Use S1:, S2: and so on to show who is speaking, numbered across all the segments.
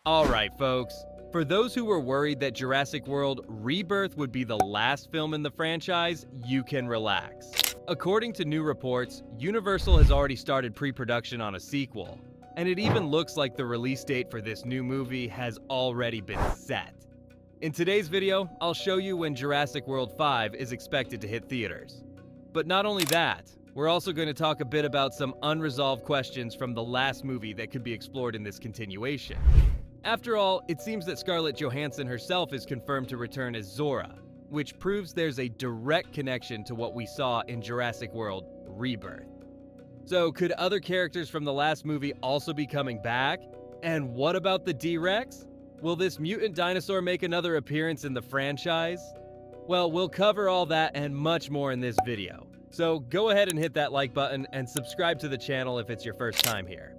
S1: Alright folks, for those who were worried that Jurassic World Rebirth would be the last film in the franchise, you can relax. According to new reports, Universal has already started pre-production on a sequel, and it even looks like the release date for this new movie has already been set. In today's video, I'll show you when Jurassic World 5 is expected to hit theaters. But not only that, we're also going to talk a bit about some unresolved questions from the last movie that could be explored in this continuation. After all, it seems that Scarlett Johansson herself is confirmed to return as Zora, which proves there's a direct connection to what we saw in Jurassic World Rebirth. So could other characters from the last movie also be coming back? And what about the D-Rex? Will this mutant dinosaur make another appearance in the franchise? Well, we'll cover all that and much more in this video. So go ahead and hit that like button and subscribe to the channel if it's your first time here.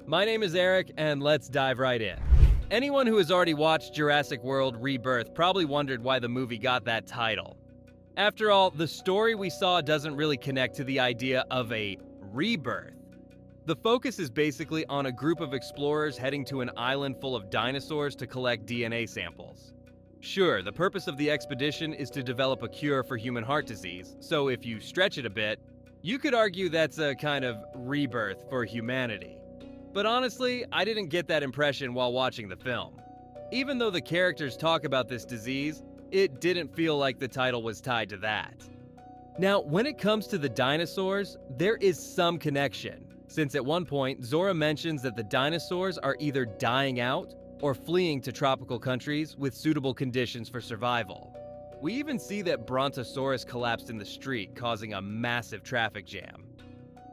S1: My name is Eric, and let's dive right in. Anyone who has already watched Jurassic World Rebirth probably wondered why the movie got that title. After all, the story we saw doesn't really connect to the idea of a rebirth. The focus is basically on a group of explorers heading to an island full of dinosaurs to collect DNA samples. Sure, the purpose of the expedition is to develop a cure for human heart disease, so if you stretch it a bit, you could argue that's a kind of rebirth for humanity. But honestly, I didn't get that impression while watching the film. Even though the characters talk about this disease, it didn't feel like the title was tied to that. Now, when it comes to the dinosaurs, there is some connection, since at one point, Zora mentions that the dinosaurs are either dying out or fleeing to tropical countries with suitable conditions for survival. We even see that Brontosaurus collapsed in the street, causing a massive traffic jam.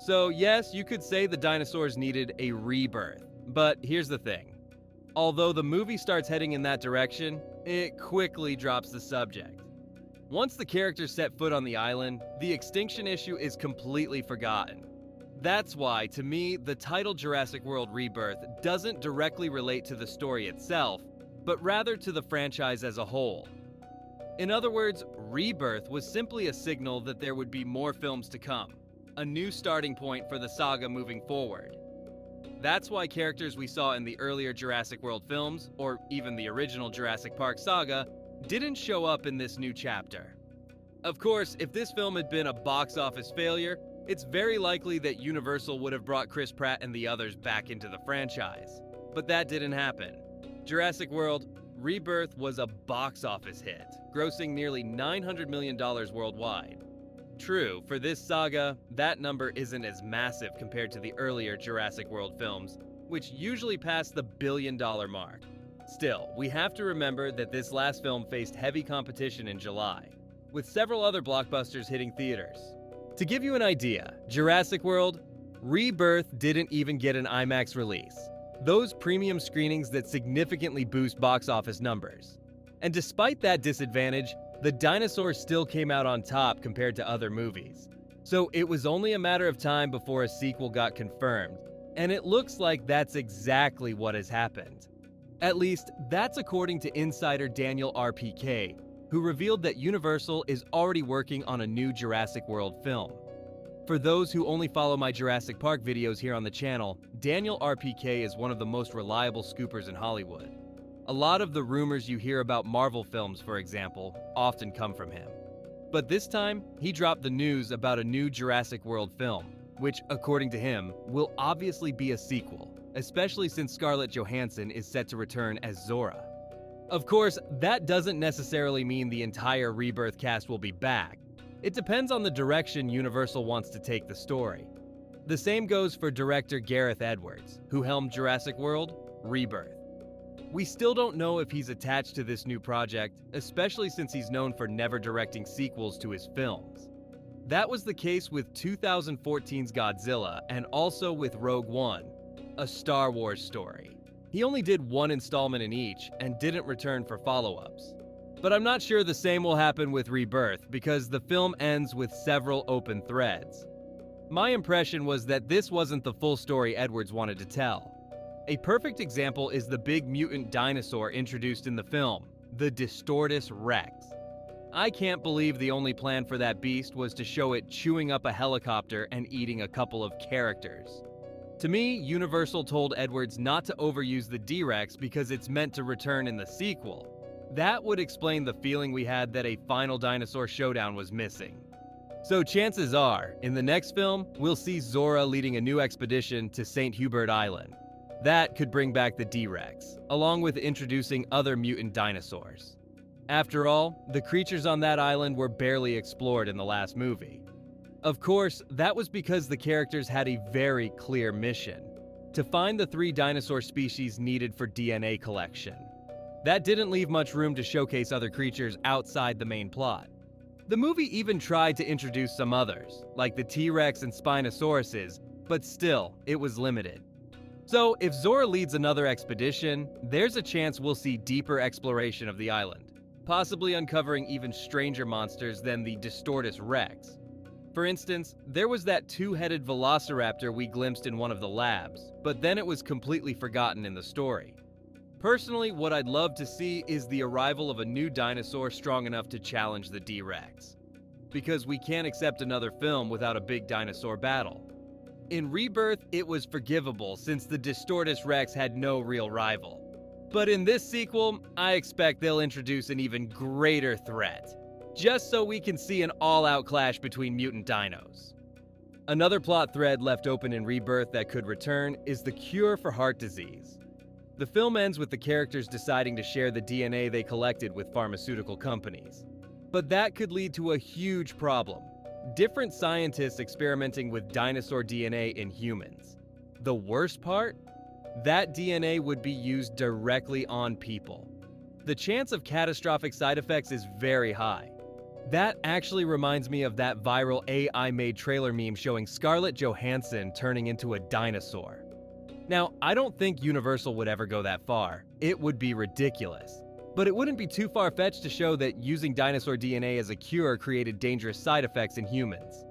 S1: So yes, you could say the dinosaurs needed a rebirth, but here's the thing. Although the movie starts heading in that direction, it quickly drops the subject. Once the characters set foot on the island, the extinction issue is completely forgotten. That's why, to me, the title Jurassic World Rebirth doesn't directly relate to the story itself, but rather to the franchise as a whole. In other words, Rebirth was simply a signal that there would be more films to come. A new starting point for the saga moving forward. That's why characters we saw in the earlier Jurassic World films, or even the original Jurassic Park saga, didn't show up in this new chapter. Of course, if this film had been a box office failure, it's very likely that Universal would have brought Chris Pratt and the others back into the franchise. But that didn't happen. Jurassic World Rebirth was a box office hit, grossing nearly $900 million worldwide. True, for this saga, that number isn't as massive compared to the earlier Jurassic World films, which usually pass the billion-dollar mark. Still, we have to remember that this last film faced heavy competition in July, with several other blockbusters hitting theaters. To give you an idea, Jurassic World Rebirth didn't even get an IMAX release, those premium screenings that significantly boost box office numbers. And despite that disadvantage, the Dinosaurs still came out on top compared to other movies. So it was only a matter of time before a sequel got confirmed, and it looks like that's exactly what has happened. At least, that's according to insider Daniel RPK, who revealed that Universal is already working on a new Jurassic World film. For those who only follow my Jurassic Park videos here on the channel, Daniel RPK is one of the most reliable scoopers in Hollywood. A lot of the rumors you hear about Marvel films, for example, often come from him. But this time, he dropped the news about a new Jurassic World film, which, according to him, will obviously be a sequel, especially since Scarlett Johansson is set to return as Zora. Of course, that doesn't necessarily mean the entire Rebirth cast will be back. It depends on the direction Universal wants to take the story. The same goes for director Gareth Edwards, who helmed Jurassic World Rebirth. We still don't know if he's attached to this new project, especially since he's known for never directing sequels to his films. That was the case with 2014's Godzilla and also with Rogue One, a Star Wars story. He only did one installment in each and didn't return for follow-ups. But I'm not sure the same will happen with Rebirth because the film ends with several open threads. My impression was that this wasn't the full story Edwards wanted to tell. A perfect example is the big mutant dinosaur introduced in the film, the Distortus Rex. I can't believe the only plan for that beast was to show it chewing up a helicopter and eating a couple of characters. To me, Universal told Edwards not to overuse the D-Rex because it's meant to return in the sequel. That would explain the feeling we had that a final dinosaur showdown was missing. So chances are, in the next film, we'll see Zora leading a new expedition to St. Hubert Island. That could bring back the D-Rex, along with introducing other mutant dinosaurs. After all, the creatures on that island were barely explored in the last movie. Of course, that was because the characters had a very clear mission: to find the 3 dinosaur species needed for DNA collection. That didn't leave much room to showcase other creatures outside the main plot. The movie even tried to introduce some others, like the T-Rex and Spinosauruses, but still, it was limited. So, if Zora leads another expedition, there's a chance we'll see deeper exploration of the island, possibly uncovering even stranger monsters than the Distortus Rex. For instance, there was that 2-headed velociraptor we glimpsed in one of the labs, but then it was completely forgotten in the story. Personally, what I'd love to see is the arrival of a new dinosaur strong enough to challenge the D-Rex. Because we can't accept another film without a big dinosaur battle. In Rebirth, it was forgivable since the Distortus Rex had no real rival. But in this sequel, I expect they'll introduce an even greater threat, just so we can see an all-out clash between mutant dinos. Another plot thread left open in Rebirth that could return is the cure for heart disease. The film ends with the characters deciding to share the DNA they collected with pharmaceutical companies. But that could lead to a huge problem: different scientists experimenting with dinosaur DNA in humans. The worst part? That DNA would be used directly on people. The chance of catastrophic side effects is very high. That actually reminds me of that viral AI-made trailer meme showing Scarlett Johansson turning into a dinosaur. Now, I don't think Universal would ever go that far. It would be ridiculous. But it wouldn't be too far-fetched to show that using dinosaur DNA as a cure created dangerous side effects in humans.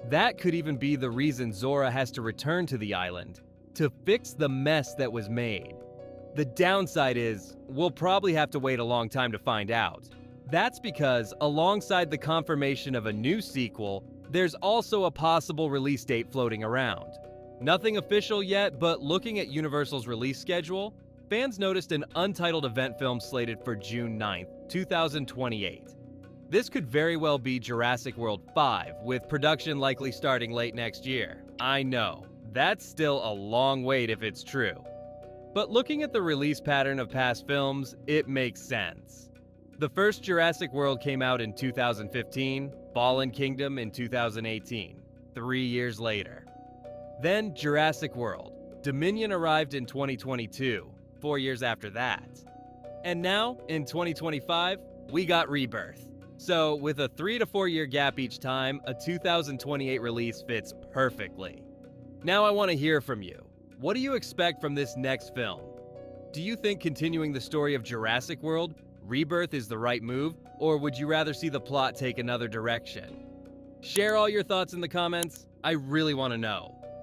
S1: That could even be the reason Zora has to return to the island, to fix the mess that was made. The downside is, we'll probably have to wait a long time to find out. That's because, alongside the confirmation of a new sequel, there's also a possible release date floating around. Nothing official yet, but looking at Universal's release schedule, fans noticed an untitled event film slated for June 9th, 2028. This could very well be Jurassic World 5, with production likely starting late next year. I know, that's still a long wait if it's true. But looking at the release pattern of past films, it makes sense. The first Jurassic World came out in 2015, Fallen Kingdom in 2018, 3 years later. Then Jurassic World. Dominion arrived in 2022, 4 years after that. And now, in 2025, we got Rebirth. So, with a 3 to 4 year gap each time, a 2028 release fits perfectly. Now I want to hear from you. What do you expect from this next film? Do you think continuing the story of Jurassic World, Rebirth, is the right move, or would you rather see the plot take another direction? Share all your thoughts in the comments. I really want to know.